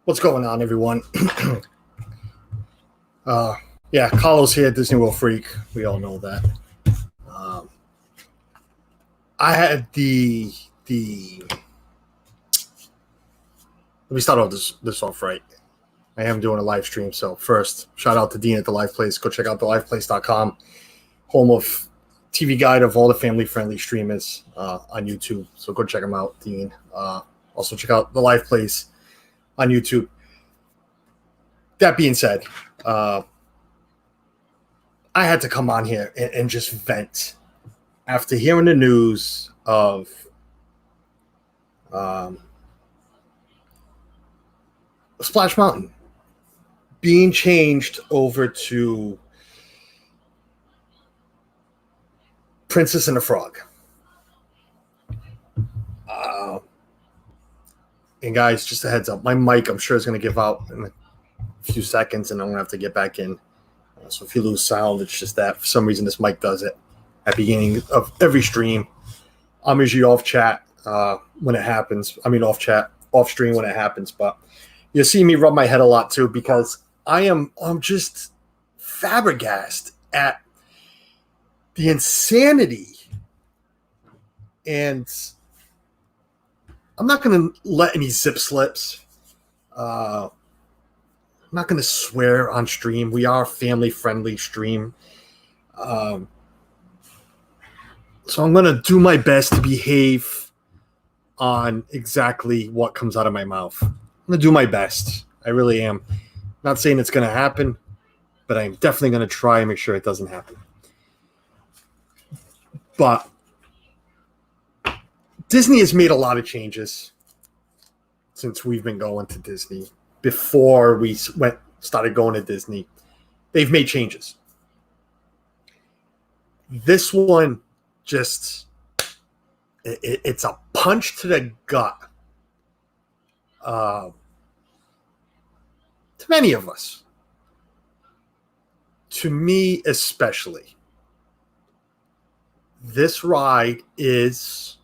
What's going on, everyone? uh, yeah, Carlos here, Disney World Freak. We all know that. Um, I had the. Let me start off this off right. I am doing a live stream, so first, shout out to Dean at the Live Place. Go check out theliveplace.com, home of TV guide of all the family-friendly streamers on YouTube. So go check them out, Dean. Also check out the Live Place on YouTube. That being said, I had to come on here and just vent after hearing the news of Splash Mountain being changed over to Princess and the Frog. And guys, just a heads up, my mic I'm sure is going to give out in a few seconds, and I'm going to have to get back in. So if you lose sound, it's just that for some reason this mic does it at the beginning of every stream. I'm usually off chat when it happens. I mean off stream when it happens, but you'll see me rub my head a lot too because I'm just flabbergasted at the insanity. And I'm not going to let any zip slips. I'm not going to swear on stream. We are a family-friendly stream. So I'm going to do my best to behave on exactly what comes out of my mouth. I'm going to do my best. I really am. Not saying it's going to happen, but I'm definitely going to try and make sure it doesn't happen. But Disney has made a lot of changes since we've been going to Disney. Before we started going to Disney, they've made changes. This one just it's a punch to the gut to many of us. To me especially. This ride is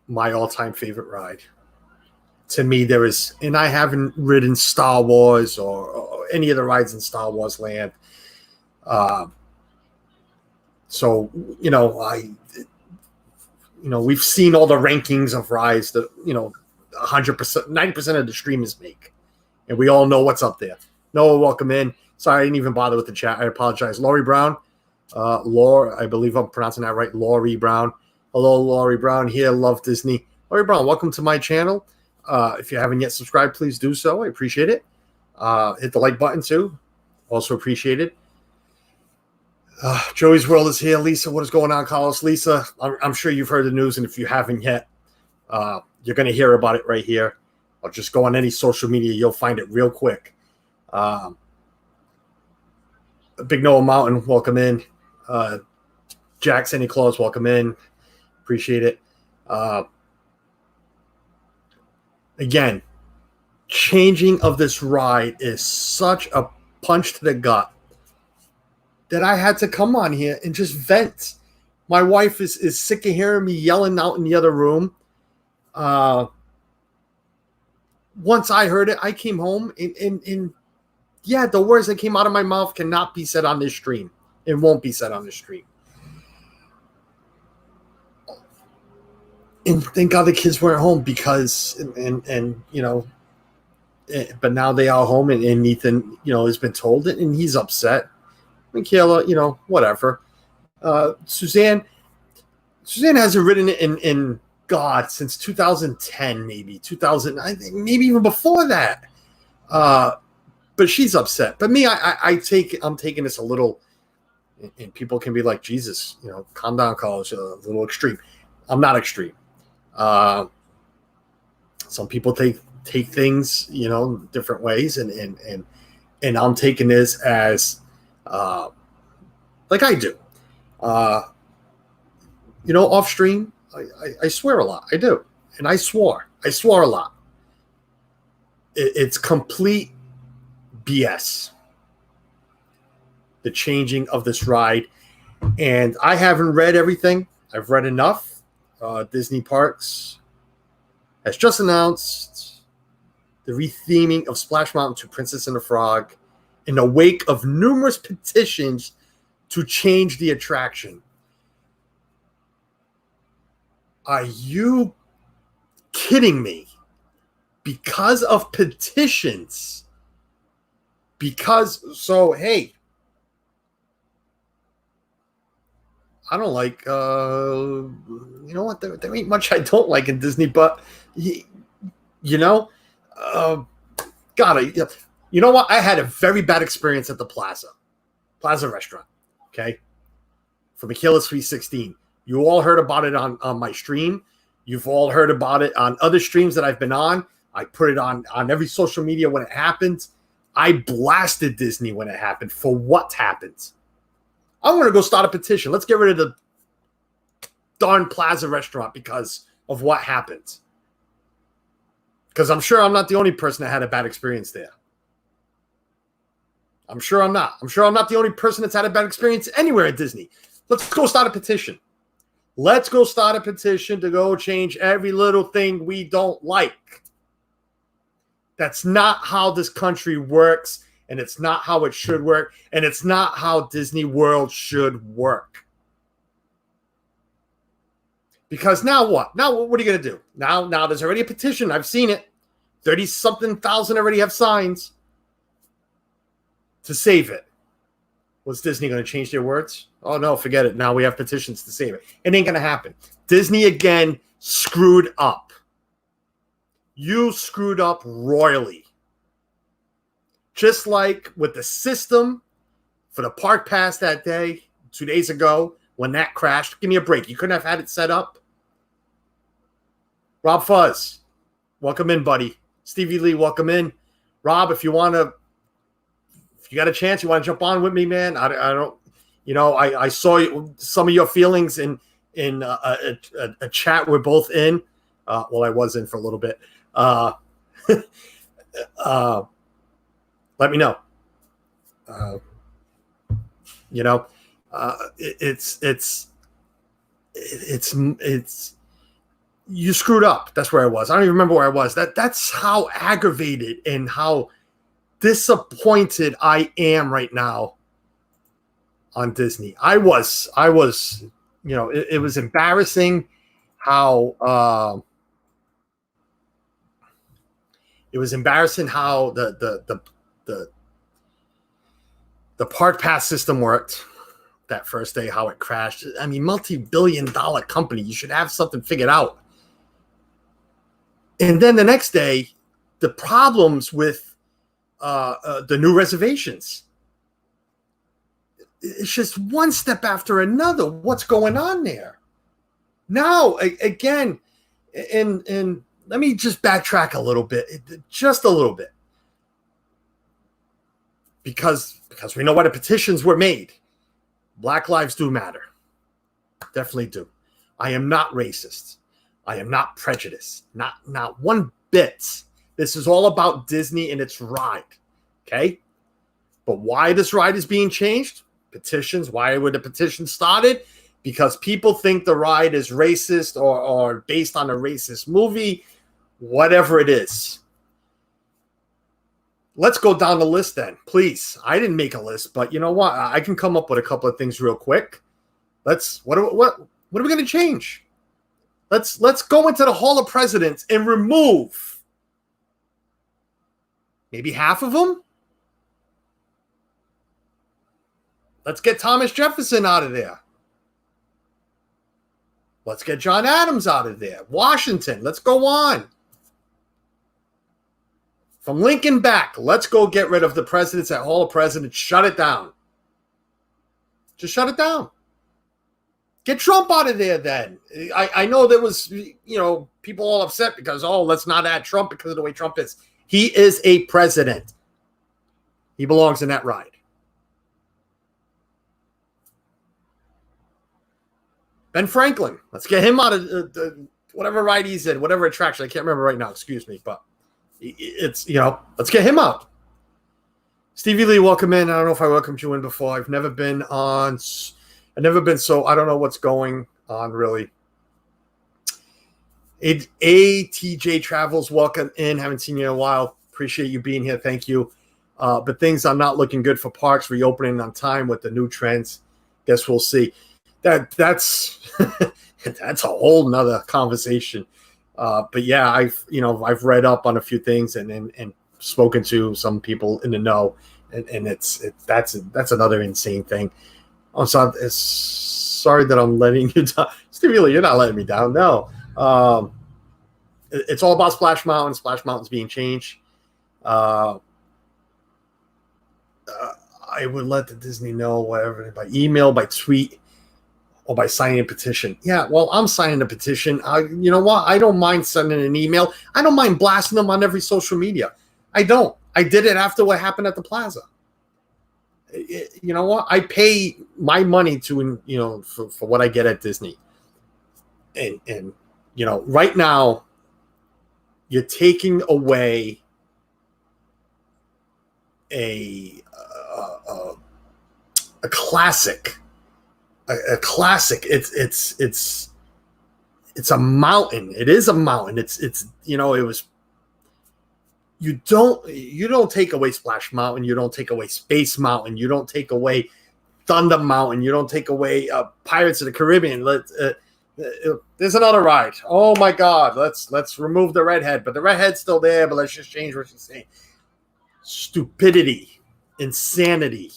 my all-time favorite ride. To me, there is, and I haven't ridden Star Wars or any of the rides in Star Wars land. So, we've seen all the rankings of rides that, 100%, 90% of the streamers make. And we all know what's up there. Noah, welcome in. Sorry, I didn't even bother with the chat. I apologize. Laurie Brown. I believe I'm pronouncing that right. Laurie Brown. Hello, Laurie Brown here. Love Disney. Laurie Brown, welcome to my channel. If you haven't yet subscribed, please do so. I appreciate it. Hit the like button too. Also appreciate it. Joey's World is here. Lisa, what is going on, Carlos? Lisa, I'm sure you've heard the news, and if you haven't yet, you're going to hear about it right here. Or just go on any social media. You'll find it real quick. Big Noah Mountain, welcome in. Jack Santa Claus, welcome in. Appreciate it. Again, changing of this ride is such a punch to the gut that I had to come on here and just vent. My wife is sick of hearing me yelling out in the other room. Once I heard it, I came home and yeah, the words that came out of my mouth cannot be said on this stream. It won't be said on this stream. And thank God the kids weren't home because, but now they are home and Ethan, has been told it and he's upset. Michaela, whatever. Suzanne hasn't ridden it in God since 2010, maybe 2000, I think maybe even before that. But she's upset. But me, I'm taking this a little, and people can be like, Jesus, calm down, Carlos, a little extreme. I'm not extreme. Some people take things, different ways, and I'm taking this as, like I do, off stream. I swear a lot. I do, and I swore a lot. It's complete BS. The changing of this ride, and I haven't read everything. I've read enough. Disney Parks has just announced the retheming of Splash Mountain to Princess and the Frog in the wake of numerous petitions to change the attraction. Are you kidding me? Because of petitions. Hey, I don't like, you know what? There ain't much I don't like in Disney, but, you know, God, you know what? I had a very bad experience at the Plaza restaurant, okay? For Michaela's 316. You all heard about it on my stream. You've all heard about it on other streams that I've been on. I put it on every social media when it happened. I blasted Disney when it happened for what happened. I'm going to go start a petition. Let's get rid of the darn Plaza restaurant because of what happened. Because I'm sure I'm not the only person that had a bad experience there. I'm sure I'm not. I'm sure I'm not the only person that's had a bad experience anywhere at Disney. Let's go start a petition. Let's go start a petition to go change every little thing we don't like. That's not how this country works, and it's not how it should work, and it's not how Disney World should work. Because now what? Now what are you going to do? Now there's already a petition. I've seen it. 30-something thousand already have signs to save it. Was Disney going to change their words? Oh, no, forget it. Now we have petitions to save it. It ain't going to happen. Disney, again, screwed up. You screwed up royally. Just like with the system for the Park Pass that day, 2 days ago, when that crashed. Give me a break. You couldn't have had it set up? Rob Fuzz, welcome in, buddy. Stevie Lee, welcome in. Rob, if you got a chance, you want to jump on with me, man. I don't, I saw some of your feelings in a chat we're both in. Well, I was in for a little bit. Let me know. It's you screwed up. That's where I was. I don't even remember where I was. That's how aggravated and how disappointed I am right now on Disney. I was, it was embarrassing how the Park Pass system worked that first day, how it crashed. I mean, multi-billion-dollar company. You should have something figured out. And then the next day, the problems with the new reservations. It's just one step after another. What's going on there? Now, again, and let me just backtrack a little bit, just a little bit. Because we know why the petitions were made. Black lives do matter. Definitely do. I am not racist. I am not prejudiced. Not one bit. This is all about Disney and its ride. Okay? But why this ride is being changed? Petitions. Why were the petitions started? Because people think the ride is racist or based on a racist movie. Whatever it is. Let's go down the list then, please. I didn't make a list, but you know what? I can come up with a couple of things real quick. What are we going to change? Let's go into the Hall of Presidents and remove maybe half of them. Let's get Thomas Jefferson out of there. Let's get John Adams out of there. Washington, let's go on. From Lincoln back, let's go get rid of the presidents at Hall of Presidents. Shut it down. Just shut it down. Get Trump out of there then. I know there was, people all upset because, let's not add Trump because of the way Trump is. He is a president. He belongs in that ride. Ben Franklin, let's get him out of whatever ride he's in, whatever attraction. I can't remember right now, excuse me, but it's, let's get him out. Stevie Lee, welcome in. I don't know if I welcomed you in before. I've never been so I don't know what's going on really. ATJ Travels, welcome in. Haven't seen you in a while. appreciate you being here. Thank you. But things are not looking good for parks reopening on time with the new trends. Guess we'll see. That's that's a whole nother conversation. But yeah, I've read up on a few things and spoken to some people in the know, and that's another insane thing. I'm sorry that I'm letting you down. Stevie Lee, you're not letting me down. No. It's all about Splash Mountain. Splash Mountain's being changed. I would let the Disney know, whatever, by email, by tweet, or by signing a petition. Yeah, well, I'm signing a petition. You know what? I don't mind sending an email. I don't mind blasting them on every social media. I don't. I did it after what happened at the plaza. You know what? I pay my money to, for what I get at Disney. And right now, you're taking away a classic. A classic. It's a mountain. It is a mountain. It was. You don't take away Splash Mountain. You don't take away Space Mountain. You don't take away Thunder Mountain. You don't take away Pirates of the Caribbean. There's another ride. Oh my God! Let's remove the redhead, but the redhead's still there. But let's just change what she's saying. Stupidity, insanity,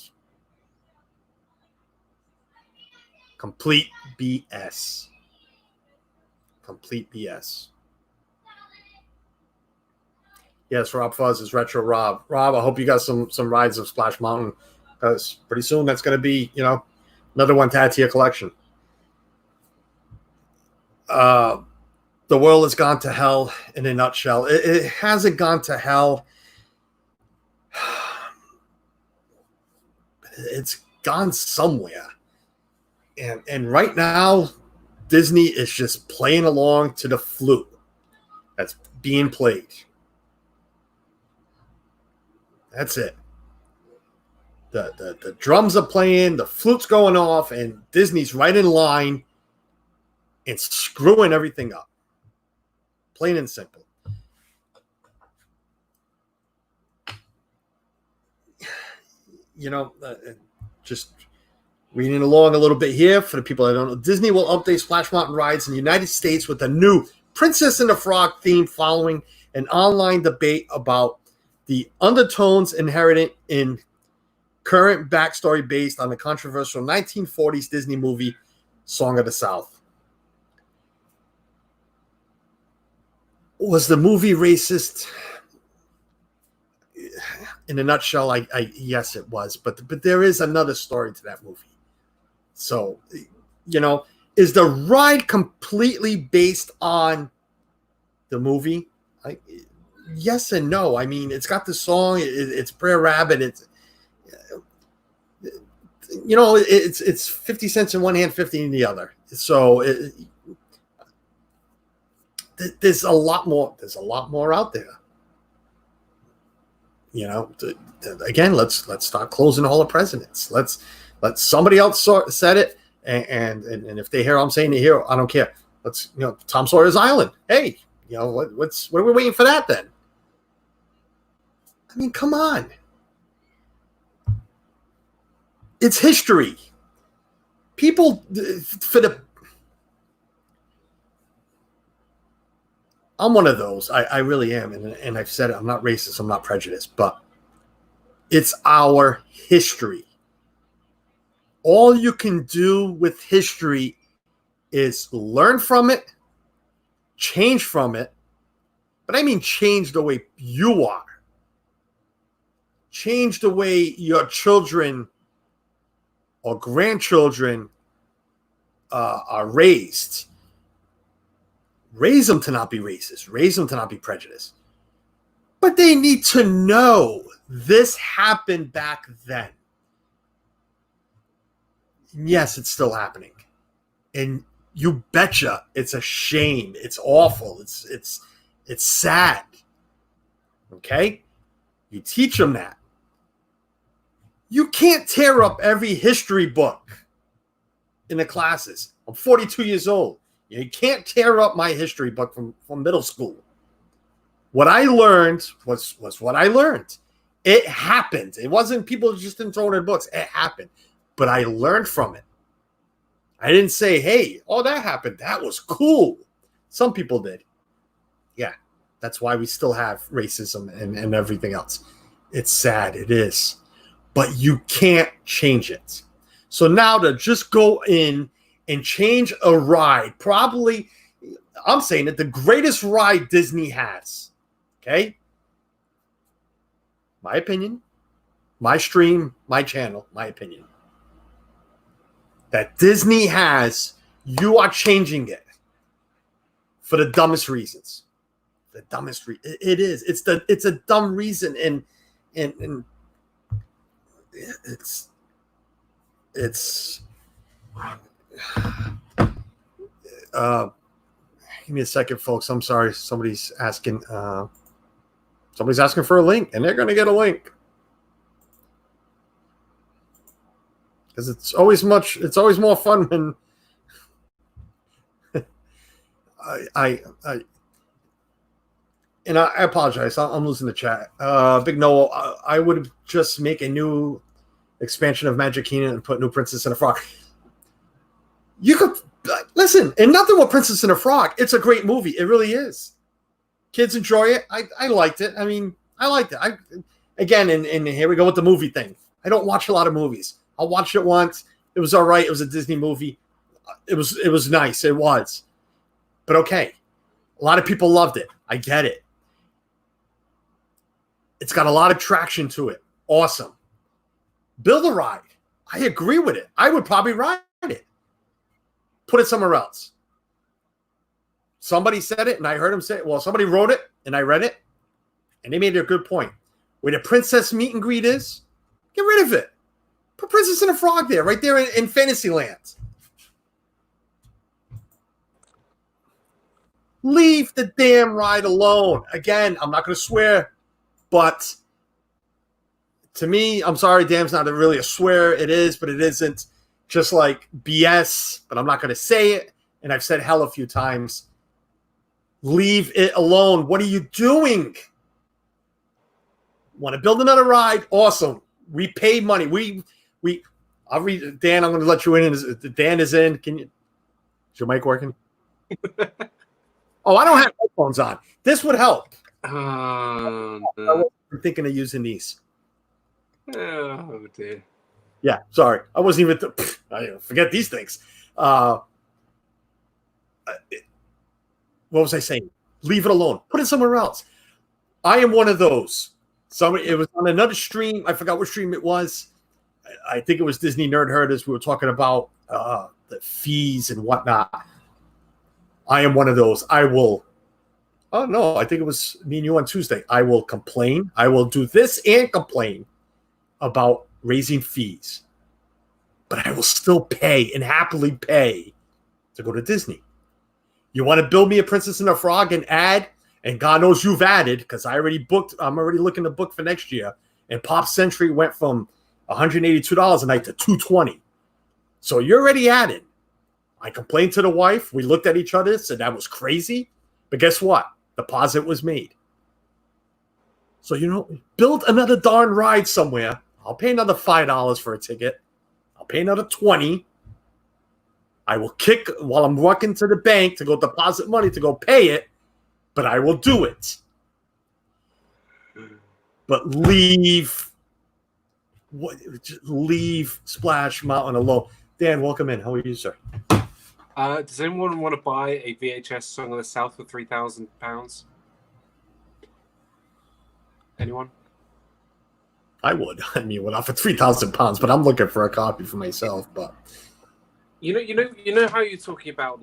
complete BS. Complete BS. Yes, Rob Fuzz is Retro Rob. Rob, I hope you got some rides of Splash Mountain, because pretty soon that's going to be, another one to add to your collection. The world has gone to hell in a nutshell. It hasn't gone to hell. It's gone somewhere. And right now, Disney is just playing along to the flute that's being played. That's it. The drums are playing, the flute's going off, and Disney's right in line and screwing everything up. Plain and simple. Just reading along a little bit here for the people that don't know. Disney will update Splash Mountain rides in the United States with a new Princess and the Frog theme following an online debate about the undertones inherent in current backstory based on the controversial 1940s Disney movie Song of the South. Was the movie racist? In a nutshell, yes, it was. But there is another story to that movie. So, is the ride completely based on the movie? Yes and no. I mean, it's got the song. It's Brer Rabbit. It's 50 cents in one hand, 50 in the other. So there's a lot more. There's a lot more out there. Again, let's start closing Hall of Presidents. Let somebody else said it, and if they hear I'm saying it here, I don't care. Let's Tom Sawyer's Island. Hey, what are we waiting for that then? I mean, come on. It's history. People I'm one of those. I really am. And I've said it. I'm not racist. I'm not prejudiced. But it's our history. All you can do with history is learn from it, change from it. But I mean change the way you are. Change the way your children or grandchildren are raised. Raise them to not be racist. Raise them to not be prejudiced. But they need to know this happened back then. Yes, it's still happening. And you betcha it's a shame. It's awful. It's sad. Okay? You teach them that. You can't tear up every history book in the classes. I'm 42 years old. You can't tear up my history book from middle school. What I learned was what I learned. It happened. It wasn't people just didn't throw it in books. It happened. But I learned from it. I didn't say, hey, oh, that happened. That was cool. Some people did. Yeah. That's why we still have racism and everything else. It's sad. It is. But you can't change it. So now to just go in and change a ride, probably, I'm saying that the greatest ride Disney has, okay? My opinion, my stream, my channel, my opinion. That Disney has, you are changing it for the dumbest reasons. The dumbest reason. It is. It's a dumb reason, and it's give me a second, folks. I'm sorry. Somebody's asking for a link, and they're going to get a link because it's always more fun when I apologize. I'm losing the chat. Big Noah, I would just make a new expansion of Magic Kingdom and put New Princess and a Frog. You could listen, and nothing with Princess and a Frog. It's a great movie. It really is. Kids enjoy it. I liked it. I mean, I liked it. And here we go with the movie thing. I don't watch a lot of movies. I watched it once. It was all right. It was a Disney movie. It was nice. It was. But okay. A lot of people loved it. I get it. It's got a lot of traction to it. Awesome. Build a ride. I agree with it. I would probably ride it. Put it somewhere else. Somebody said it, and I heard him say it. Well, somebody wrote it, and I read it, and they made a good point. Where the princess meet and greet is, get rid of it. Put Princess and a Frog there, right there in Fantasyland. Leave the damn ride alone. Again, I'm not going to swear, but to me, I'm sorry, damn's not really a swear. It is, but it isn't. Just like BS, but I'm not going to say it. And I've said hell a few times. Leave it alone. What are you doing? Want to build another ride? Awesome. We pay money. I'll read Dan. I'm going to let you in. Dan is in. Is your mic working? Oh, I don't have headphones on. This would help. I'm thinking of using these. Oh dear. Yeah, sorry. I wasn't even. I forget these things. What was I saying? Leave it alone. Put it somewhere else. I am one of those. It was on another stream. I forgot what stream it was. I think it was Disney Nerd Herders. We were talking about the fees and whatnot. I am one of those. I will. Oh no, I think it was me and you on Tuesday. I will complain. I will do this and complain about raising fees, but I will still pay and happily pay to go to Disney. You want to build me a Princess and a Frog and add, and God knows you've added because I already booked. I'm already looking to book for next year. And Pop Century went from $182 a night to $220. So you're already added. I complained to the wife. We looked at each other, said that was crazy. But guess what? Deposit was made. So, build another darn ride somewhere. I'll pay another $5 for a ticket. I'll pay another $20. I will kick while I'm walking to the bank to go deposit money to go pay it, but I will do it. But leave Splash Mountain alone. Dan, welcome in. How are you, sir? Does anyone want to buy a VHS Song of the South for £3,000? Anyone? I would. I mean, not for £3,000, but I'm looking for a copy for myself. But you know how you're talking about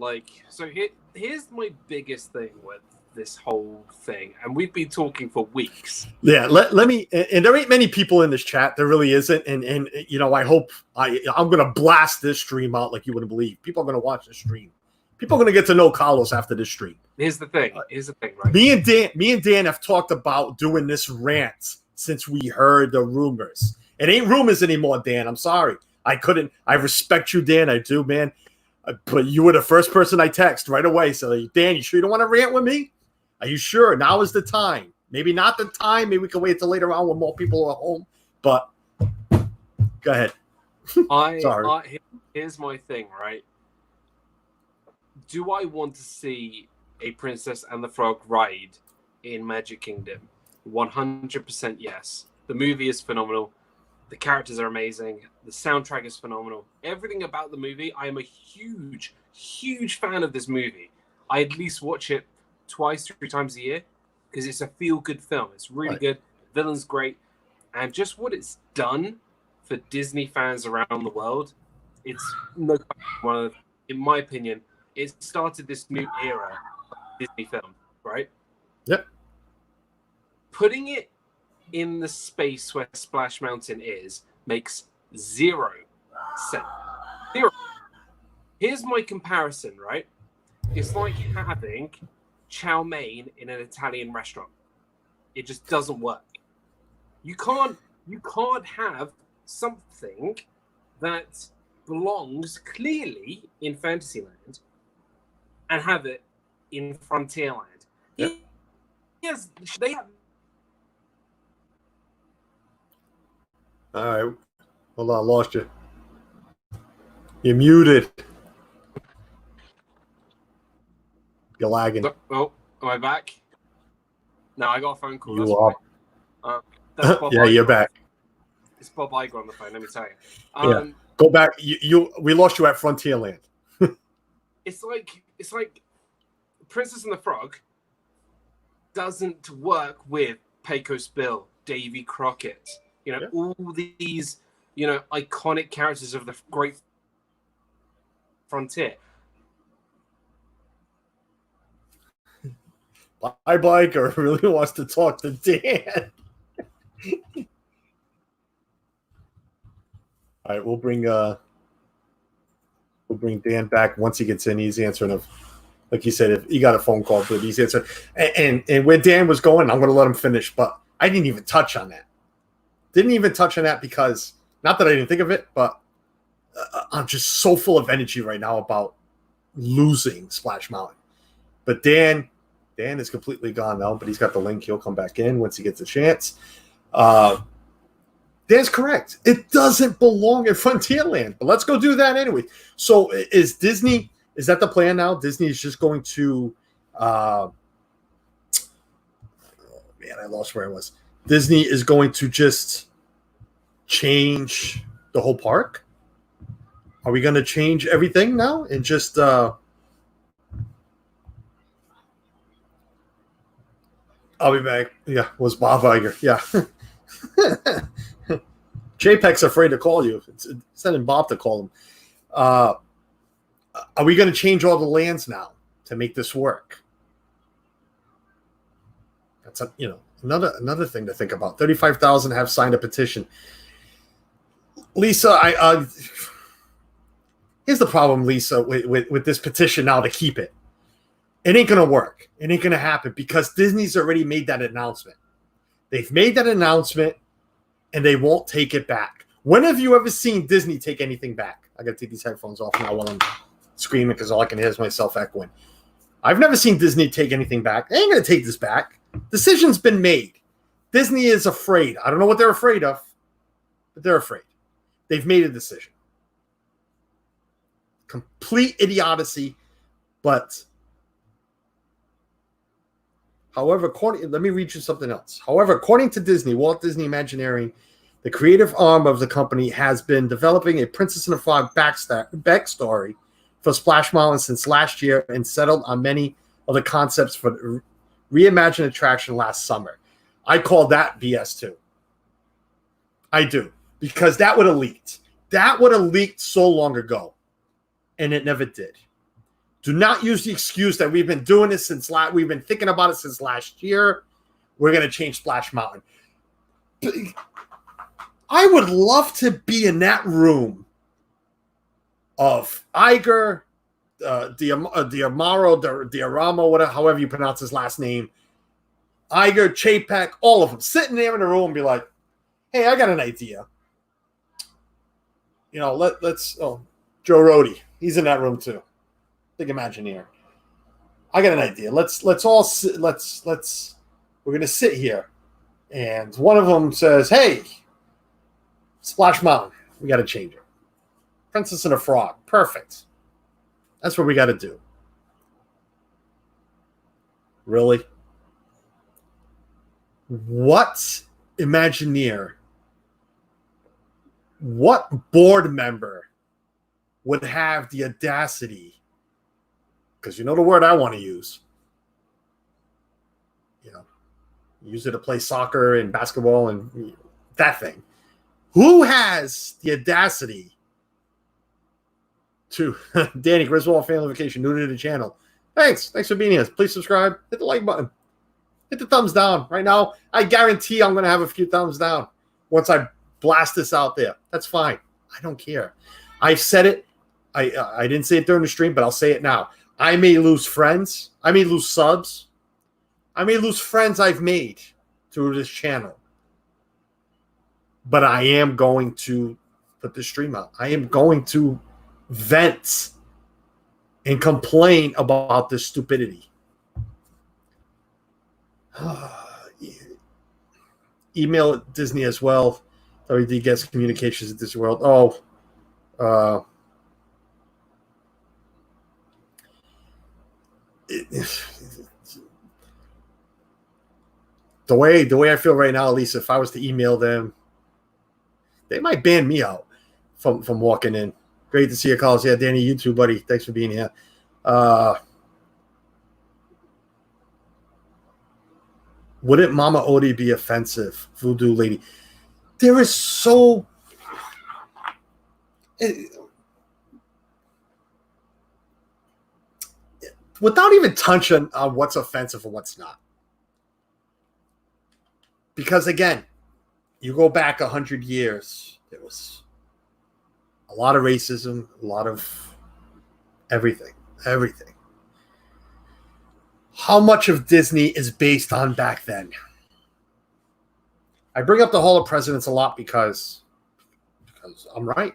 so here's my biggest thing with this whole thing, and we've been talking for weeks. Yeah, let me. And there ain't many people in this chat. There really isn't. And I hope I'm gonna blast this stream out like you wouldn't believe. People are gonna watch this stream. People are gonna get to know Carlos after this stream. Here's the thing, right? Me and Dan have talked about doing this rant since we heard the rumors. It ain't rumors anymore, Dan. I'm sorry. I couldn't. I respect you, Dan. I do, man. But you were the first person I text right away. So, Dan, you sure you don't want to rant with me? Are you sure? Now is the time. Maybe not the time. Maybe we can wait till later on when more people are home. But go ahead. Sorry. Here's my thing, right? Do I want to see a Princess and the Frog ride in Magic Kingdom? 100% yes. The movie is phenomenal. The characters are amazing. The soundtrack is phenomenal. Everything about the movie, I am a huge, huge fan of this movie. I at least watch it 2-3 times a year because it's a feel-good film. It's really good. The villain's great. And just what it's done for Disney fans around the world, it's no one of, in my opinion, it started this new era of Disney film, right? Yep. Putting it in the space where Splash Mountain is makes 0 sense. 0. Here's my comparison, right? It's like having chow mein in an Italian restaurant. It just doesn't work. You can't have something that belongs clearly in Fantasyland and have it in Frontierland. Yep. Yes, they have. All right. Hold on, lost you. You're muted. You're lagging. Oh, am I back? No, I got a phone call. You are. That's Bob yeah, Iger. you're back. It's Bob Iger on the phone. Let me tell you. Yeah. Go back. We lost you at Frontierland. It's like Princess and the Frog doesn't work with Pecos Bill, Davy Crockett. You know, all these, iconic characters of the Great Frontier. My biker really wants to talk to Dan. All right, we'll bring Dan back once he gets in. He's answering like you said, if he got a phone call, but he's answering. And where Dan was going, I'm going to let him finish, but I didn't even touch on that. Didn't even touch on that because, not that I didn't think of it, but I'm just so full of energy right now about losing Splash Mountain. But Dan is completely gone now, but he's got the link. He'll come back in once he gets a chance. Dan's correct. It doesn't belong in Frontierland, but let's go do that anyway. So is that the plan now? Disney is just going to, I lost where I was. Disney is going to just change the whole park? Are we going to change everything now and just I'll be back. Yeah, was Bob Iger. Yeah. JPEG's afraid to call you. It's sending Bob to call him. Are we going to change all the lands now to make this work? That's another thing to think about. 35,000 have signed a petition. Lisa, here's the problem, Lisa, with this petition now to keep it. It ain't going to work. It ain't going to happen because Disney's already made that announcement. They've made that announcement, and they won't take it back. When have you ever seen Disney take anything back? I got to take these headphones off now while I'm screaming because all I can hear is myself echoing. I've never seen Disney take anything back. They ain't going to take this back. Decision's been made. Disney is afraid. I don't know what they're afraid of, but they're afraid. They've made a decision. Complete idiocy, but however, let me read you something else. However, according to Disney, Walt Disney Imagineering, the creative arm of the company has been developing a Princess and the Frog backstory for Splash Mountain since last year and settled on many of the concepts for the reimagined attraction last summer. I call that BS too. I do, because that would have leaked. That would have leaked so long ago, and it never did. Do not use the excuse that we've been doing this we've been thinking about it since last year. We're going to change Splash Mountain. I would love to be in that room of Iger, Dioramo, whatever, however you pronounce his last name, Iger, Chapek, all of them sitting there in the room and be like, hey, I got an idea. Let's Joe Rohde. He's in that room too. Big Imagineer. I got an idea. Let's all sit, let's we're gonna sit here, and one of them says, "Hey, Splash Mountain, we got to change it. Princess and a Frog, perfect. That's what we got to do." Really? What Imagineer? What board member would have the audacity? Because you know the word I want to use. Use it to play soccer and basketball and that thing. Who has the audacity to Danny Griswold Family Vacation, new to the channel? Thanks for being here. Please subscribe. Hit the like button. Hit the thumbs down. Right now, I guarantee I'm going to have a few thumbs down once I blast this out there. That's fine. I don't care. I've said it. I didn't say it during the stream, but I'll say it now. I may lose friends. I may lose subs. I may lose friends I've made through this channel. But I am going to put the stream out. I am going to vent and complain about this stupidity. Email at Disney as well. WD gets communications at Disney World. The way I feel right now, at least if I was to email them, they might ban me out from walking in. Great to see you, Carlos. Yeah, Danny, you too, buddy. Thanks for being here. Wouldn't Mama Odie be offensive, Voodoo Lady? There is so... without even touching on what's offensive and what's not. Because, again, you go back 100 years, there was a lot of racism, a lot of everything. How much of Disney is based on back then? I bring up the Hall of Presidents a lot because I'm right.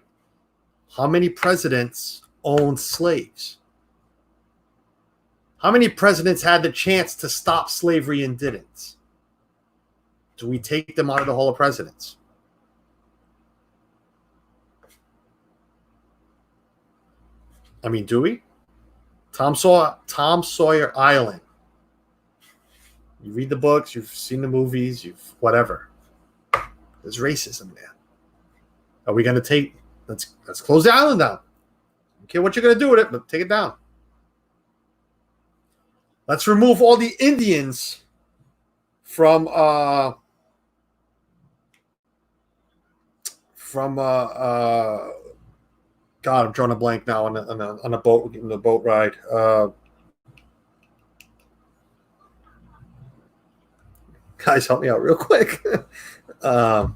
How many presidents owned slaves? How many presidents had the chance to stop slavery and didn't? Do we take them out of the Hall of Presidents? I mean, do we? Tom Sawyer Island. You read the books, you've seen the movies, you've whatever. There's racism there. Are we going to take? Let's close the island down. I don't care what you're going to do with it, but take it down. Let's remove all the Indians from God, I'm drawing a blank now on a boat, in the boat ride. Guys, help me out real quick. But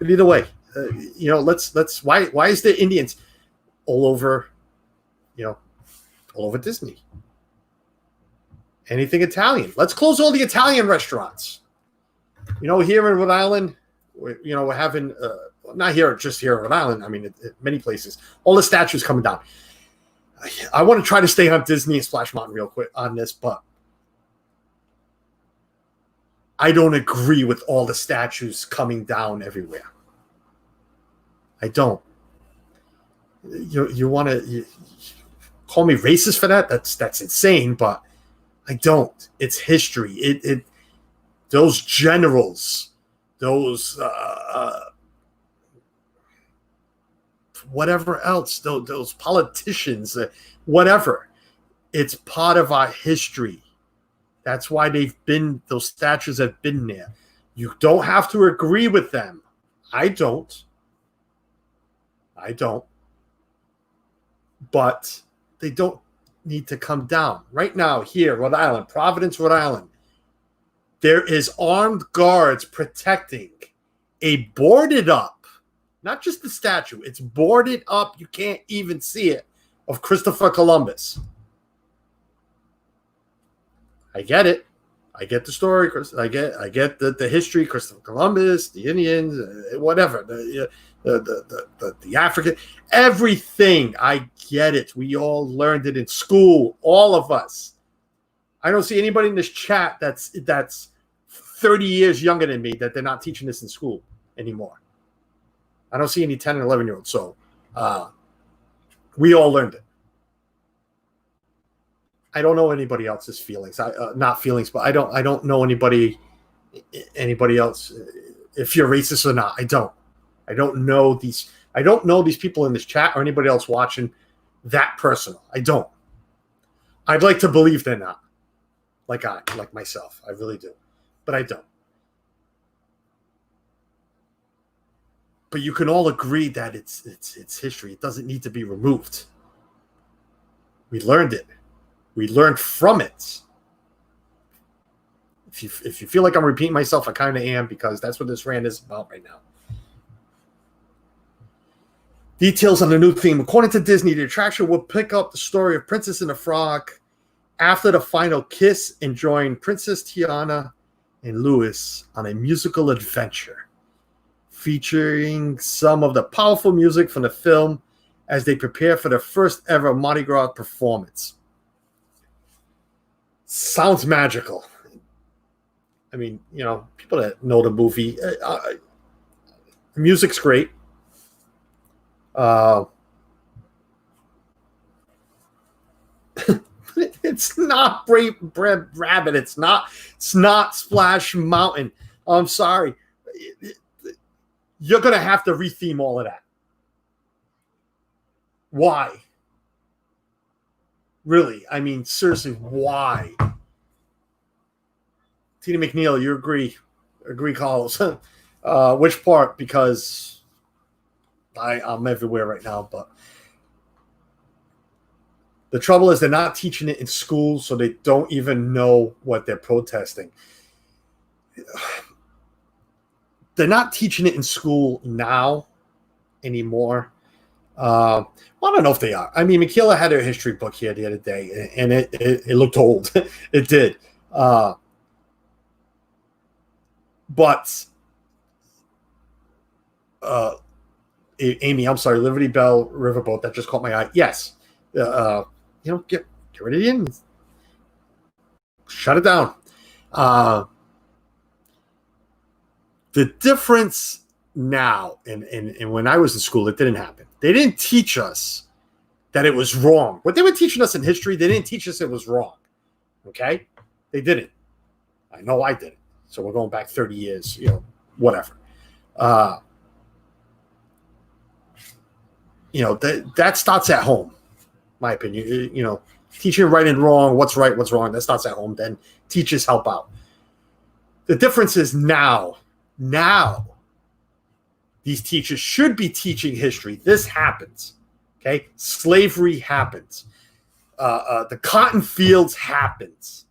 either way, let's why is there Indians all over, all over Disney? Anything Italian? Let's close all the Italian restaurants. Here in Rhode Island, we're having not here, just here in Rhode Island. I mean, at many places, all the statues coming down. I want to try to stay on Disney and Splash Mountain real quick on this, but I don't agree with all the statues coming down everywhere. I don't. You want to call me racist for that? That's insane, but I don't. It's history. Those generals, those whatever else, those politicians, whatever. It's part of our history. That's why those statues have been there. You don't have to agree with them. I don't. But they don't need to come down. Right now, here, Rhode Island, Providence, Rhode Island, there is armed guards protecting a boarded up, not just the statue, it's boarded up, you can't even see it, of Christopher Columbus. I get it. I get the story. I get the history. Christopher Columbus, the Indians, whatever. The African, everything. I get it. We all learned it in school. All of us. I don't see anybody in this chat that's 30 years younger than me that they're not teaching this in school anymore. I don't see any 10 and 11-year-olds. So we all learned it. I don't know anybody else's feelings. Not feelings, but I don't know anybody else if you're racist or not. I don't know these people in this chat or anybody else watching that personal. I don't. I'd like to believe they're not. Like myself. I really do. But I don't. But you can all agree that it's history. It doesn't need to be removed. We learned it. We learned from it. If you feel like I'm repeating myself, I kind of am, because that's what this rant is about right now. Details on the new theme. According to Disney, the attraction will pick up the story of Princess and the Frog after the final kiss and join Princess Tiana and Louis on a musical adventure featuring some of the powerful music from the film as they prepare for their first ever Mardi Gras performance. Sounds magical. I mean, people that know the movie, the music's great. It's not Brave Rabbit. It's not Splash Mountain. I'm sorry. You're going to have to retheme all of that. Why? Really? I mean, seriously, why? Tina McNeil, you agree, Carlos. Which part? Because I'm everywhere right now, but the trouble is they're not teaching it in school, so they don't even know what they're protesting. They're not teaching it in school now anymore. Well, I don't know if they are. I mean, Michaela had her history book here the other day, and it looked old. It did. But Amy, I'm sorry, Liberty Bell Riverboat, that just caught my eye. Yes. Get rid of the Indians. Shut it down. The difference now, and when I was in school, it didn't happen. They didn't teach us that it was wrong. What they were teaching us in history, they didn't teach us it was wrong. Okay? They didn't. I know I didn't. So we're going back 30 years, whatever. That starts at home, my opinion. Teaching right and wrong, what's right, what's wrong, that starts at home. Then teachers help out. The difference is now, these teachers should be teaching history. This happens. Okay? Slavery happens. The cotton fields happens.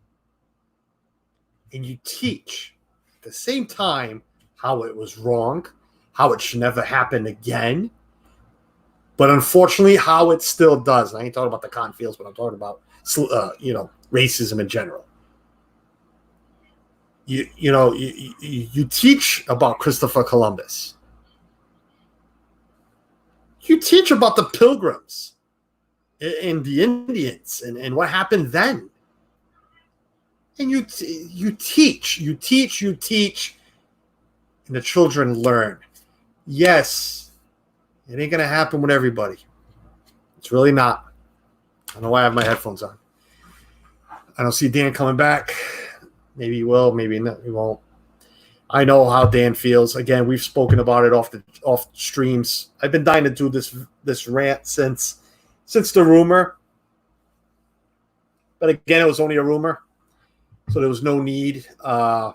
And you teach at the same time how it was wrong, how it should never happen again. But unfortunately, how it still does. And I ain't talking about the cotton fields, but I'm talking about, racism in general. You teach about Christopher Columbus. You teach about the Pilgrims and the Indians and what happened then. And you teach, and the children learn. Yes, it ain't going to happen with everybody. It's really not. I don't know why I have my headphones on. I don't see Dan coming back. Maybe he will, maybe not. He won't. I know how Dan feels. Again, we've spoken about it off streams. I've been dying to do this rant since the rumor. But again, it was only a rumor, so there was no need. There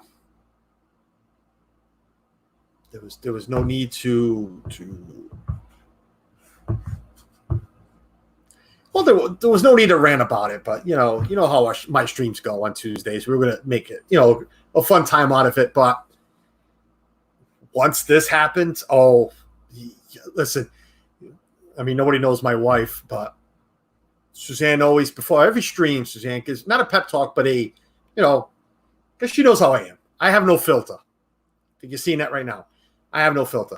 was no need to. Well, there was no need to rant about it, but you know how my streams go on Tuesdays. We were gonna make it, a fun time out of it. But once this happens, listen. I mean, nobody knows my wife, but Suzanne always, before every stream, Suzanne gives not a pep talk, but a because she knows how I am. I have no filter. I think you're seeing that right now. I have no filter.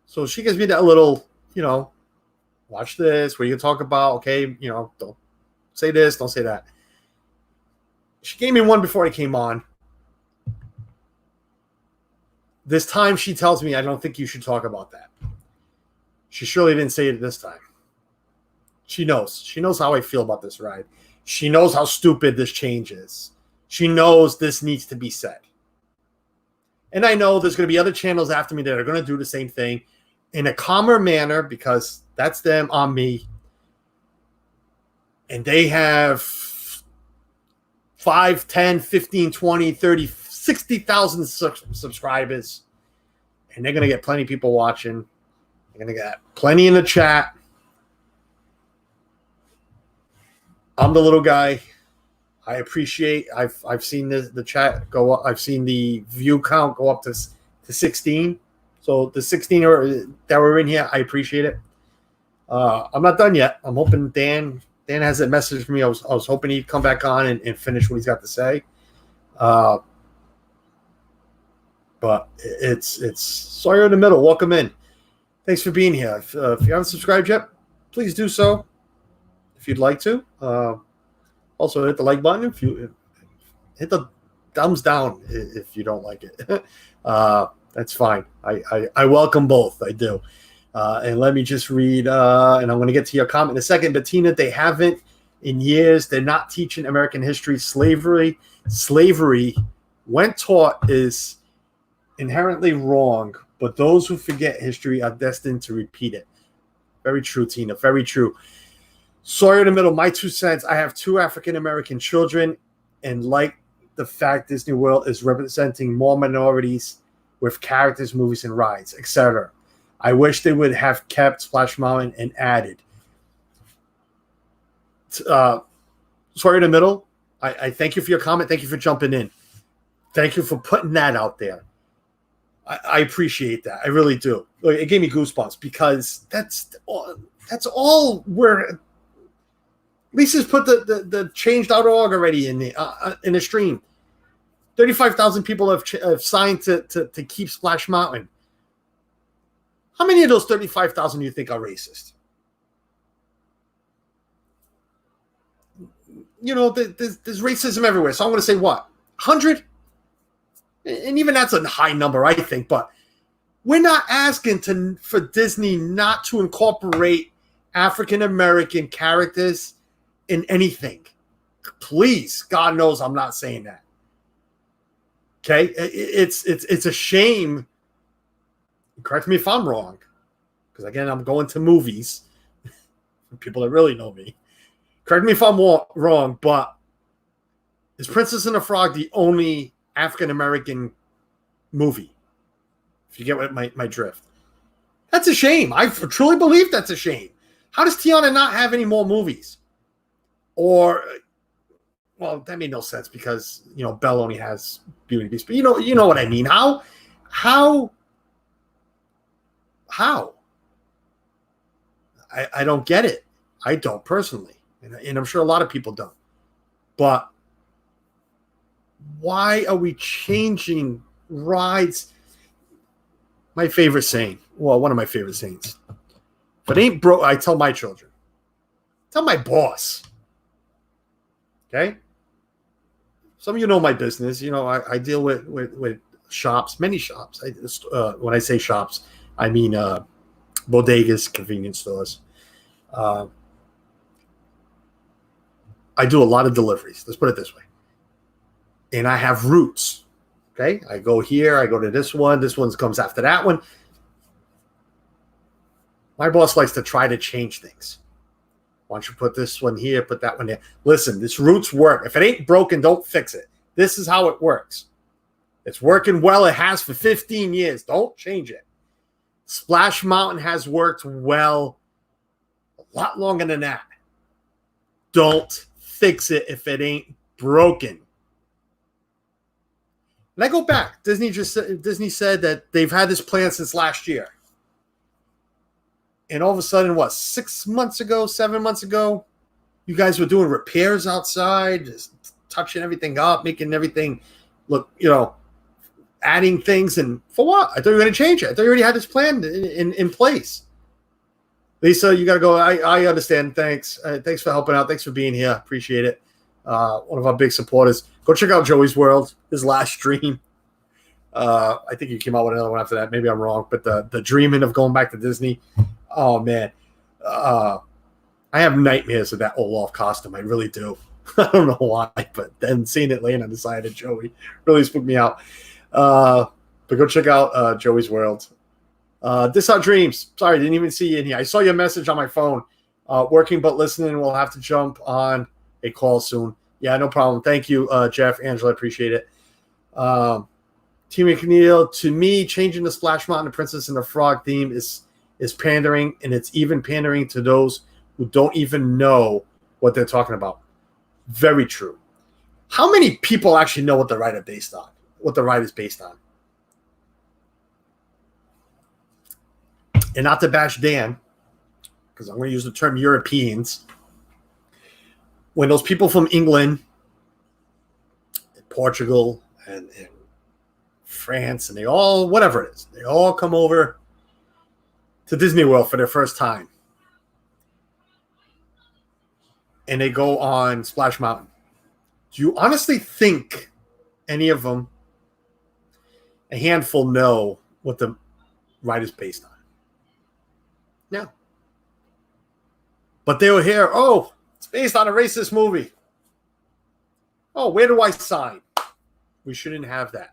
So she gives me that little, watch this. What are you going to talk about? Okay, don't say this, don't say that. She gave me one before I came on. This time she tells me, I don't think you should talk about that. She surely didn't say it this time. She knows. She knows how I feel about this ride. She knows how stupid this change is. She knows this needs to be said. And I know there's going to be other channels after me that are going to do the same thing in a calmer manner because that's them on me. And they have 5, 10, 15, 20, 30, 60,000 subscribers. And they're going to get plenty of people watching. They're going to get plenty in the chat. I'm the little guy. I appreciate. I've seen the chat go up. I've seen the view count go up to 16. So the 16 that were in here, I appreciate it. I'm not done yet. I'm hoping Dan has a message for me. I was hoping he'd come back on and finish what he's got to say. But it's Sawyer in the middle. Welcome in. Thanks for being here. If you haven't subscribed yet, please do so if you'd like to. Also, hit the like button. If you hit the thumbs down if you don't like it. That's fine. I welcome both. I do. And let me just read, and I'm going to get to your comment in a second. Bettina, they haven't in years. They're not teaching American history. Slavery, when taught, is inherently wrong, but those who forget history are destined to repeat it. Very true, Tina. Very true. Sawyer in the middle, my 2 cents. I have 2 African-American children and like the fact Disney World is representing more minorities with characters, movies, and rides, etc. I wish they would have kept Splash Mountain and added. Sawyer in the middle, I thank you for your comment. Thank you for jumping in. Thank you for putting that out there. I appreciate that. I really do. It gave me goosebumps because that's all we're... Lisa's put the change.org already in the stream. 35,000 people have signed to keep Splash Mountain. How many of those 35,000 do you think are racist? There's racism everywhere. So I'm going to say what? 100? And even that's a high number, I think. But we're not asking for Disney not to incorporate African-American characters in anything. Please, God knows I'm not saying that. Okay? It's a shame. Correct me if I'm wrong. Because, again, I'm going to movies. People that really know me. Correct me if I'm wrong, but is Princess and the Frog the only African-American movie? If you get what my drift. That's a shame. I truly believe that's a shame. How does Tiana not have any more movies? Or, well, that made no sense because, Belle only has Beauty and the Beast. But you know what I mean. How? I don't get it. I don't personally. And I'm sure a lot of people don't. But why are we changing rides? My favorite saying. Well, one of my favorite sayings. If it ain't broke, I tell my children. Tell my boss. Okay? Some of you know my business. I deal with shops, many shops. When I say shops, I mean bodegas, convenience stores. I do a lot of deliveries. Let's put it this way. And I have routes. Okay? I go here. I go to this one. This one comes after that one. My boss likes to try to change things. Why don't you put this one here, put that one there? Listen, this routes work. If it ain't broken, don't fix it. This is how it works. It's working well. It has for 15 years. Don't change it. Splash Mountain has worked well a lot longer than that. Don't fix it if it ain't broken. And I go back. Disney said that they've had this plan since last year. And all of a sudden, 6 months ago, 7 months ago, you guys were doing repairs outside, just touching everything up, making everything look, adding things. And for what? I thought you were going to change it. I thought you already had this plan in place. Lisa, you got to go. I understand. Thanks. Thanks for helping out. Thanks for being here. Appreciate it. One of our big supporters. Go check out Joey's World, his last stream. I think he came out with another one after that. Maybe I'm wrong. But the dreaming of going back to Disney. Oh, man. I have nightmares of that Olaf costume. I really do. I don't know why, but then seeing it laying on the side of Joey really spooked me out. But go check out Joey's World. This Our Dreams. Sorry, didn't even see you in here. I saw your message on my phone. Working but listening. We'll have to jump on a call soon. Yeah, no problem. Thank you, Jeff, Angela. Appreciate it. Team McNeil, to me, changing the Splash Mountain Princess and the Frog theme is pandering, and it's even pandering to those who don't even know what they're talking about. Very true. How many people actually know what the ride is based on? What the ride is based on? And not to bash Dan, because I'm going to use the term Europeans. When those people from England and Portugal and France, and they all, whatever it is, they all come over to Disney World for their first time. And they go on Splash Mountain. Do you honestly think any of them, a handful, know what the ride is based on? No. But they were here, oh, it's based on a racist movie. Oh, where do I sign? We shouldn't have that.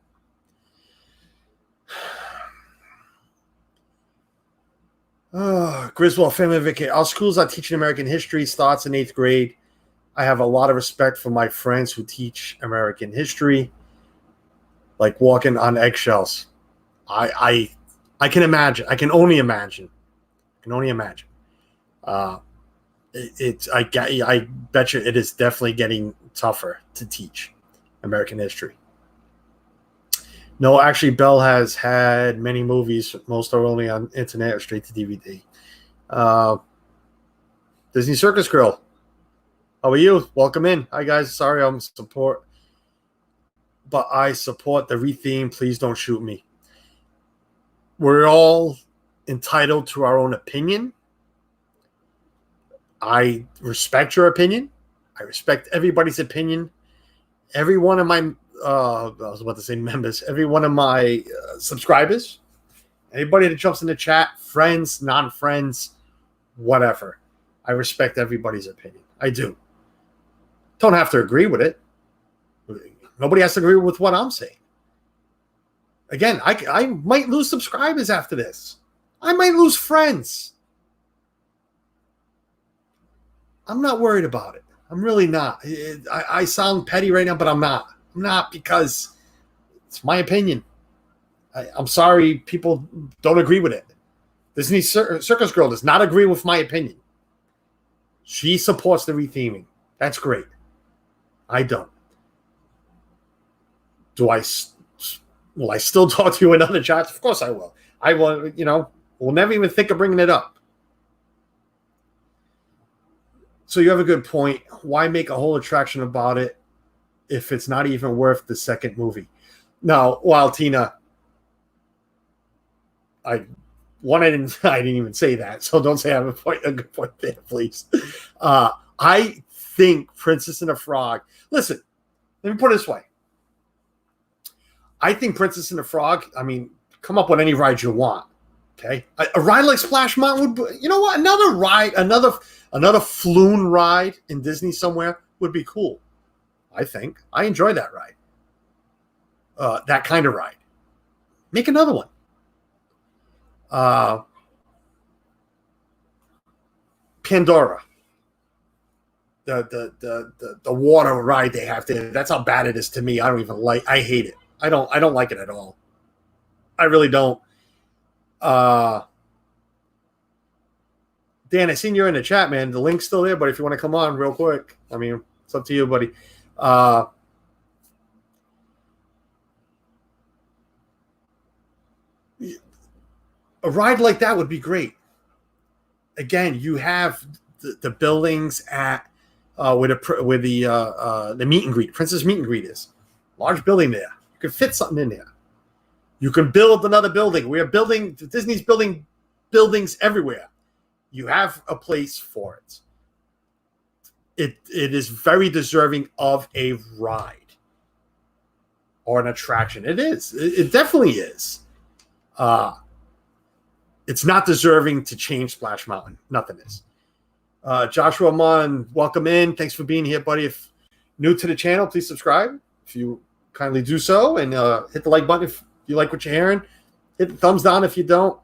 Oh, Griswold family vacation. Our schools are teaching American history, starts in 8th grade. I have a lot of respect for my friends who teach American history, like walking on eggshells. I can imagine. I can only imagine. I bet you it is definitely getting tougher to teach American history. No, actually, Bell has had many movies. Most are only on internet or straight to DVD. Disney Circus Girl. How are you? Welcome in. Hi, guys. Sorry, I support the retheme. Please don't shoot me. We're all entitled to our own opinion. I respect your opinion. I respect everybody's opinion. Every one of my I was about to say members, every one of my subscribers, anybody that jumps in the chat, friends, non-friends, whatever. I respect everybody's opinion. I do. Don't have to agree with it. Nobody has to agree with what I'm saying. Again, I might lose subscribers after this. I might lose friends. I'm not worried about it. I'm really not. I sound petty right now, but I'm not. I'm not, because it's my opinion. I'm sorry people don't agree with it. Disney Circus Girl does not agree with my opinion. She supports the retheming. That's great. I don't. Will I still talk to you in other chats? Of course I will. I will, we'll never even think of bringing it up. So you have a good point. Why make a whole attraction about it if it's not even worth the second movie? No, well, Tina, I didn't even say that, so don't say I have a good point there, please. I think Princess and the Frog. Listen, let me put it this way. I think Princess and the Frog. I mean, come up with any ride you want. Okay, a ride like Splash Mountain would. You know what? Another ride, another Floon ride in Disney somewhere would be cool. I think I enjoy that ride. That kind of ride. Make another one. Pandora. The water ride they have there. That's how bad it is to me. I don't even like. I hate it. I don't like it at all. I really don't. Dan, I seen you're in the chat, man. The link's still there, but if you want to come on real quick, I mean, it's up to you, buddy. A ride like that would be great. Again, you have the buildings at where the meet and greet, Princess Meet and Greet is. Large building there. You can fit something in there. You can build another building. Disney's building buildings everywhere. You have a place for it. It is very deserving of a ride or an attraction. It is. It definitely is. It's not deserving to change Splash Mountain. Nothing is. Joshua Munn, welcome in. Thanks for being here, buddy. If new to the channel, please subscribe. If you kindly do so, and hit the like button if you like what you're hearing. Hit the thumbs down if you don't.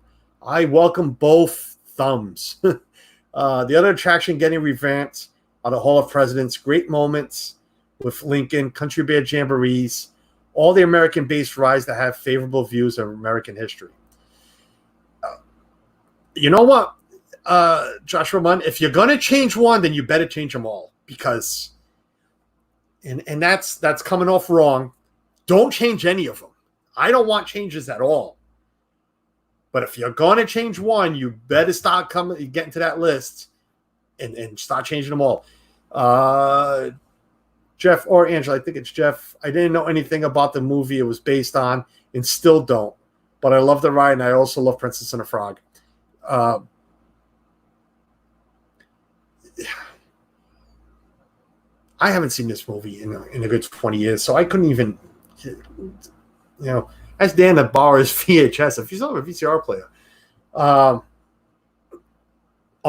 I welcome both thumbs. The other attraction getting revamped are the Hall of Presidents. Great moments with Lincoln, Country Bear Jamborees, all the American-based rides that have favorable views of American history. You know what, Joshua Munn? If you're going to change one, then you better change them all, because, and that's coming off wrong. Don't change any of them. I don't want changes at all. But if you're going to change one, you better start getting to that list and start changing them all. Jeff or Angela, I think it's Jeff. I didn't know anything about the movie it was based on and still don't. But I love the ride, and I also love Princess and the Frog. I haven't seen this movie in a good 20 years, so I couldn't even, ask Dan to borrow his VHS if he's not a VCR player. I'm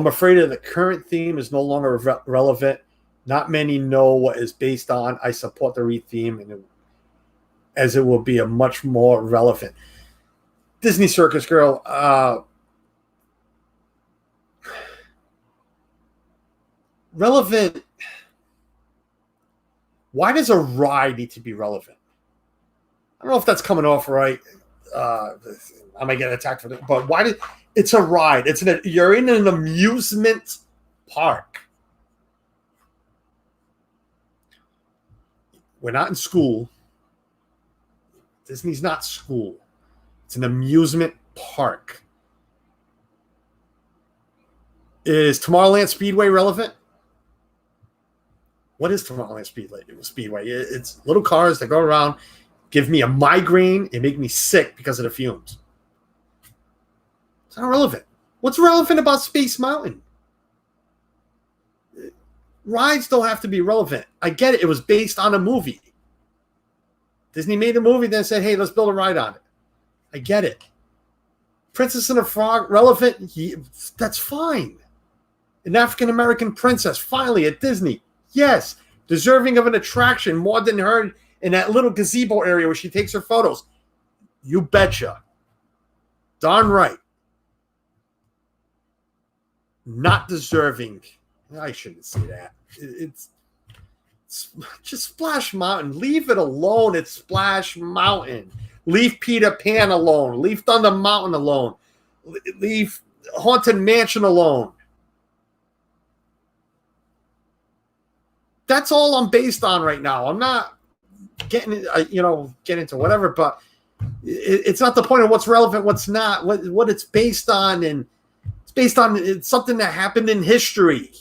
afraid that the current theme is no longer relevant. Not many know what it's based on. I support the re-theme, as it will be a much more relevant. Disney Circus Girl. Relevant. Why does a ride need to be relevant? I don't know if that's coming off right. I might get attacked for that, but it's a ride. You're in an amusement park. We're not in school. Disney's not school. It's an amusement park. Is Tomorrowland Speedway relevant? What is Tomorrowland Speedway? It's little cars that go around, give me a migraine, and make me sick because of the fumes. It's not relevant. What's relevant about Space Mountain? Rides don't have to be relevant. I get it. It was based on a movie. Disney made a movie, then said, hey, let's build a ride on it. I get it. Princess and the Frog, relevant? That's fine. An African-American princess, finally, at Disney. Yes. Deserving of an attraction more than her in that little gazebo area where she takes her photos. You betcha. Darn right. Not deserving. I shouldn't say that. It's just Splash Mountain. Leave it alone. It's Splash Mountain. Leave Peter Pan alone. Leave Thunder Mountain alone. Leave Haunted Mansion alone. That's all I'm based on right now. I'm not getting into whatever, but it's not the point of what's relevant, what's not, what it's based on, and it's based on something that happened in history.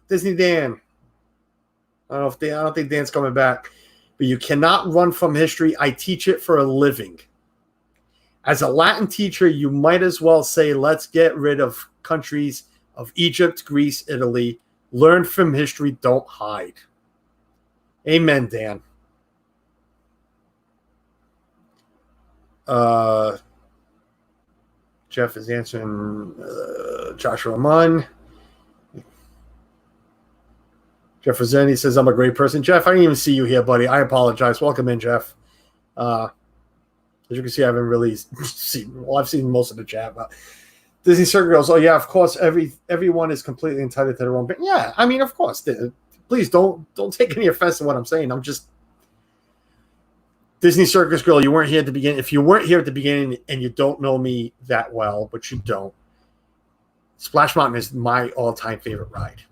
Disney Dan. I don't think Dan's coming back. But you cannot run from history. I teach it for a living. As a Latin teacher, you might as well say, let's get rid of countries of Egypt, Greece, Italy. Learn from history. Don't hide. Amen, Dan. Jeff is answering Joshua Munn. Jeff Rossetti says, I'm a great person. Jeff, I didn't even see you here, buddy. I apologize. Welcome in, Jeff. As you can see, I haven't really seen, I've seen most of the chat. But Disney Circuit goes, oh, yeah, of course, everyone is completely entitled to their own. But yeah, I mean, of course. Please don't take any offense to what I'm saying. I'm just Disney Circus Girl. You weren't here at the beginning. If you weren't here at the beginning and you don't know me that well, but you don't, Splash Mountain is my all-time favorite ride.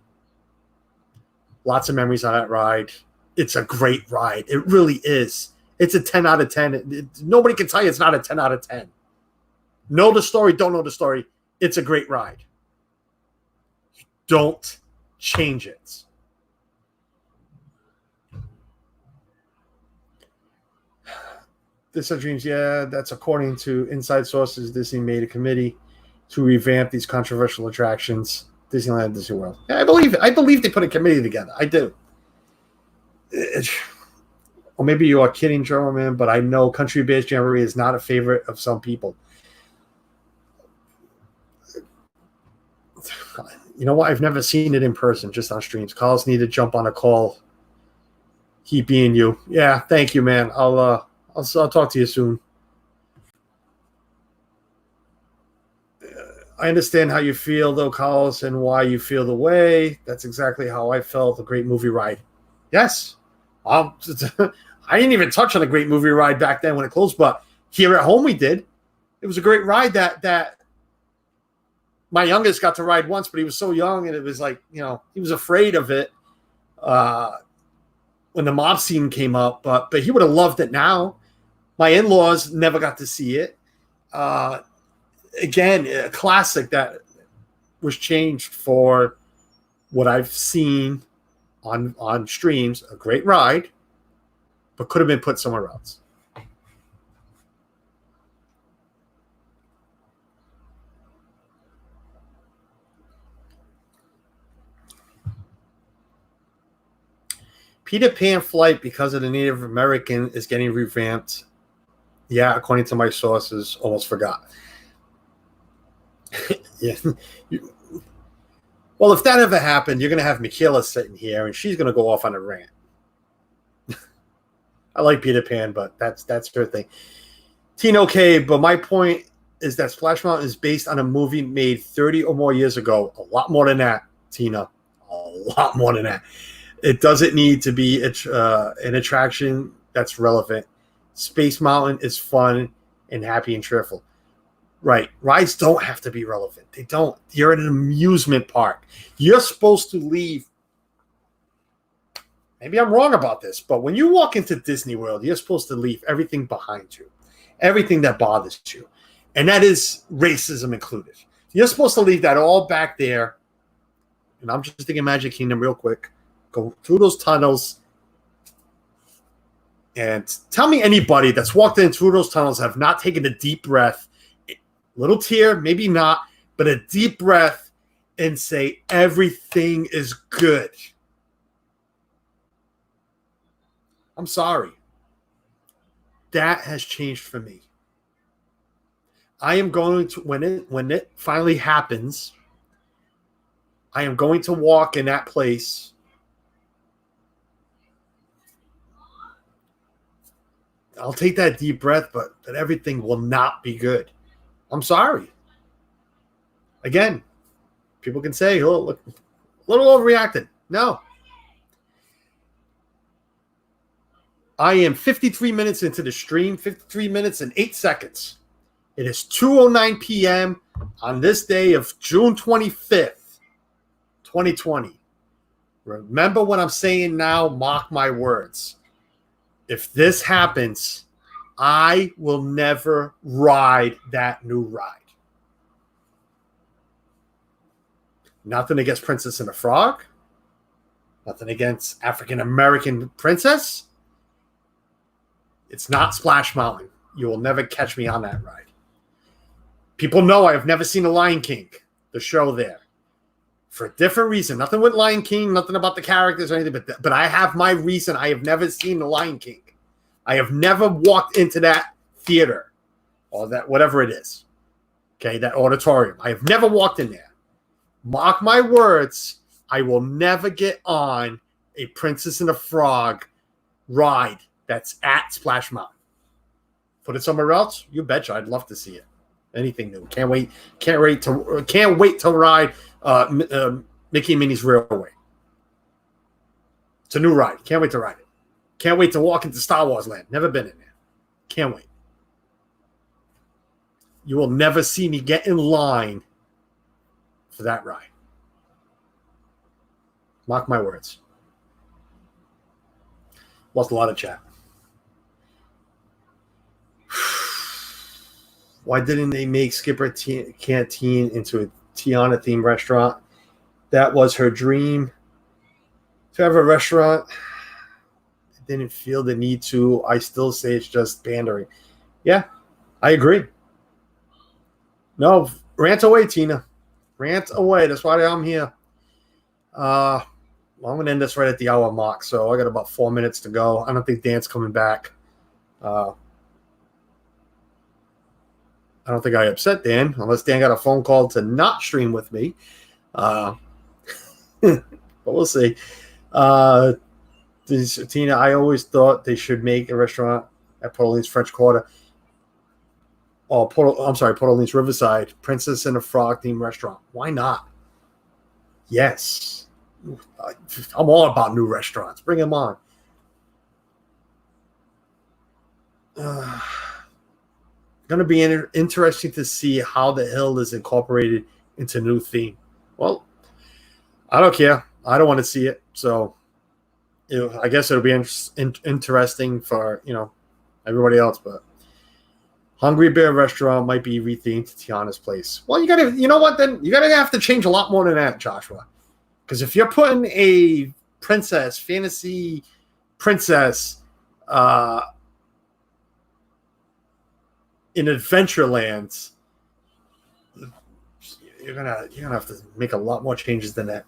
Lots of memories on that ride. It's a great ride. It really is. It's a 10 out of 10. Nobody can tell you it's not a 10 out of 10. Know the story, don't know the story. it's a great ride. Don't change it. Disney Dreams, yeah, that's according to inside sources. Disney made a committee to revamp these controversial attractions. Disneyland, Disney World. Yeah, I believe it. I believe they put a committee together. I do. Or maybe you are kidding, German, but I know Country Bears Jamboree is not a favorite of some people. You know what? I've never seen it in person, just on streams. Carlos need to jump on a call. He being you. Yeah, thank you, man. I'll talk to you soon. I understand how you feel, though, Carlos, and why you feel the way. That's exactly how I felt. A great movie ride. Yes. I didn't even touch on a great movie ride back then when it closed, but here at home we did. It was a great ride that my youngest got to ride once, but he was so young, and it was like, he was afraid of it when the mob scene came up, but he would have loved it now. My in-laws never got to see it. Again, a classic that was changed for what I've seen on streams. A great ride, but could have been put somewhere else. Peter Pan Flight, because of the Native American, is getting revamped. Yeah, according to my sources, almost forgot. Yeah. Well, if that ever happened, you're going to have Michaela sitting here, and she's going to go off on a rant. I like Peter Pan, but that's her thing. Tino K, but my point is that Splash Mountain is based on a movie made 30 or more years ago. A lot more than that, Tina. A lot more than that. It doesn't need to be an attraction that's relevant. Space Mountain is fun and happy and cheerful. Right. Rides don't have to be relevant. They don't. You're at an amusement park. You're supposed to leave. Maybe I'm wrong about this, but when you walk into Disney World, you're supposed to leave everything behind you, everything that bothers you. And that is racism included. You're supposed to leave that all back there. And I'm just thinking Magic Kingdom real quick. Go through those tunnels. And tell me anybody that's walked in through those tunnels have not taken a deep breath, little tear, maybe not, but a deep breath and say, everything is good. I'm sorry. That has changed for me. I am going to, when it finally happens, I am going to walk in that place. I'll take that deep breath, but everything will not be good. I'm sorry. Again, people can say, oh, look, a little overreacted. No. I am 53 minutes into the stream, 53 minutes and 8 seconds. It is 2:09 p.m. on this day of June 25th, 2020. Remember what I'm saying now, mark my words. If this happens, I will never ride that new ride. Nothing against Princess and the Frog. Nothing against African American Princess. It's not Splash Mountain. You will never catch me on that ride. People know I have never seen The Lion King, the show there. For a different reason. Nothing with Lion King, nothing about the characters or anything, but I have my reason. I have never seen The Lion King. I have never walked into that theater or that whatever it is. Okay, that auditorium. I have never walked in there. Mark my words, I will never get on a Princess and the Frog ride that's at Splash Mountain. Put it somewhere else? You betcha. I'd love to see it. Anything new. Can't wait to ride Mickey and Minnie's Railway. It's a new ride. Can't wait to ride it. Can't wait to walk into Star Wars Land. Never been in there. Can't wait. You will never see me get in line for that ride. Mark my words. Lost a lot of chat. Why didn't they make Skipper Canteen into a Tiana themed restaurant? That was her dream to have a restaurant. Didn't feel the need to. I still say it's just pandering. Yeah, I agree. No, rant away, Tina. Rant away. That's why I'm here. Well, I'm going to end this right at the hour mark, so I got about 4 minutes to go. I don't think Dan's coming back. I don't think I upset Dan, unless Dan got a phone call to not stream with me. But we'll see. Tina, I always thought they should make a restaurant at Port Orleans French Quarter. Oh, Port Orleans Riverside, Princess and the Frog themed restaurant. Why not? Yes. I'm all about new restaurants. Bring them on. Going to be interesting to see how the Hill is incorporated into new theme. Well, I don't care. I don't want to see it. So, I guess it'll be interesting for, everybody else. But Hungry Bear Restaurant might be rethemed to Tiana's Place. Well, you know what? Then you got to have to change a lot more than that, Joshua. Because if you're putting a fantasy princess, in Adventureland, you're gonna have to make a lot more changes than that.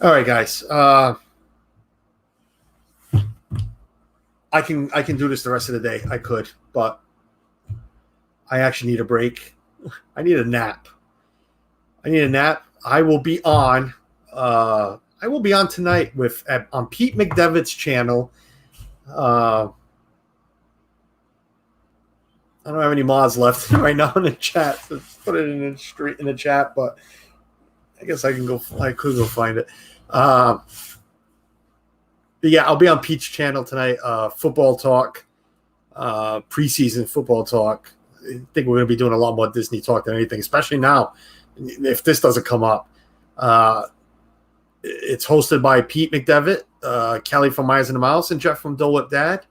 All right, guys. I can do this the rest of the day. I could, but I actually need a break. I need a nap. I will be on. Tonight on Pete McDevitt's channel. I don't have any mods left right now in the chat. So put it in the chat, but I guess I could go find it. But yeah, I'll be on Pete's channel tonight. Football talk, preseason football talk. I think we're going to be doing a lot more Disney talk than anything, especially now. If this doesn't come up, it's hosted by Pete McDevitt, Kelly from Myers and the Mouse, and Jeff from Dole Whip Dad.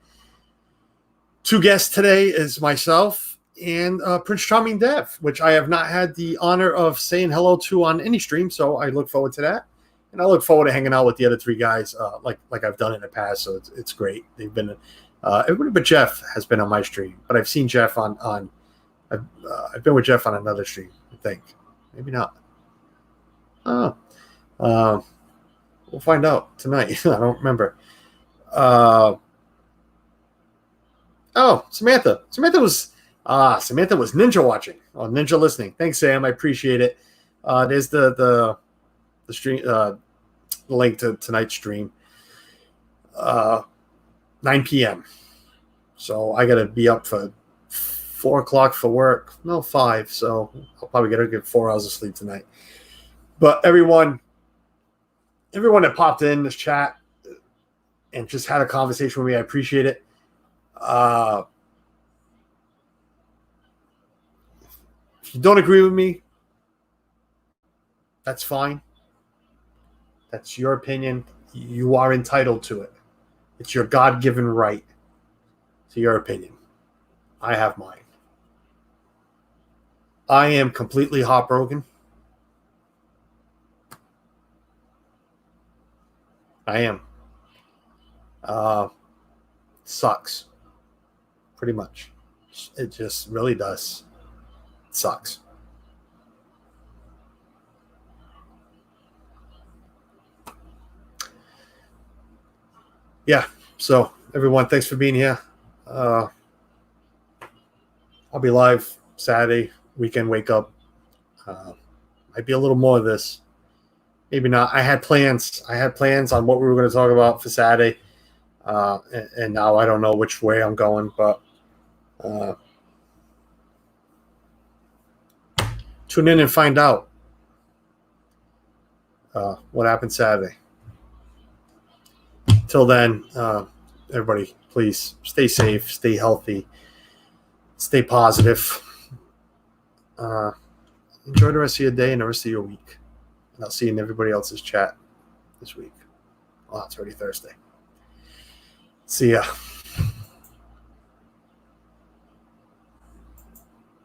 2 guests today is myself and Prince Charming Dev, which I have not had the honor of saying hello to on any stream, so I look forward to that. And I look forward to hanging out with the other 3 guys like I've done in the past, so it's great. They've been everybody but Jeff has been on my stream, but I've seen Jeff on I've been with Jeff on another stream, I think. Maybe not. We'll find out tonight. I don't remember. Samantha. Samantha was ninja watching. Oh, ninja listening. Thanks, Sam. I appreciate it. There's the stream, the link to tonight's stream. 9 p.m. So I gotta be up for 4 o'clock for work. No, 5. So I'll probably get 4 hours of sleep tonight. But everyone that popped in this chat and just had a conversation with me, I appreciate it. If you don't agree with me, that's fine. That's your opinion. You are entitled to it. It's your God-given right to your opinion. I have mine. I am completely heartbroken. I am. Sucks. Pretty much. It just really does. It sucks. Yeah. So, everyone, thanks for being here. I'll be live Saturday, weekend wake up. Might be a little more of this. Maybe not. I had plans on what we were going to talk about for Saturday. And now I don't know which way I'm going, but tune in and find out what happened Saturday. Till then, everybody, please stay safe, stay healthy, stay positive. Enjoy the rest of your day and the rest of your week. And I'll see you in everybody else's chat this week. Oh, it's already Thursday. See ya.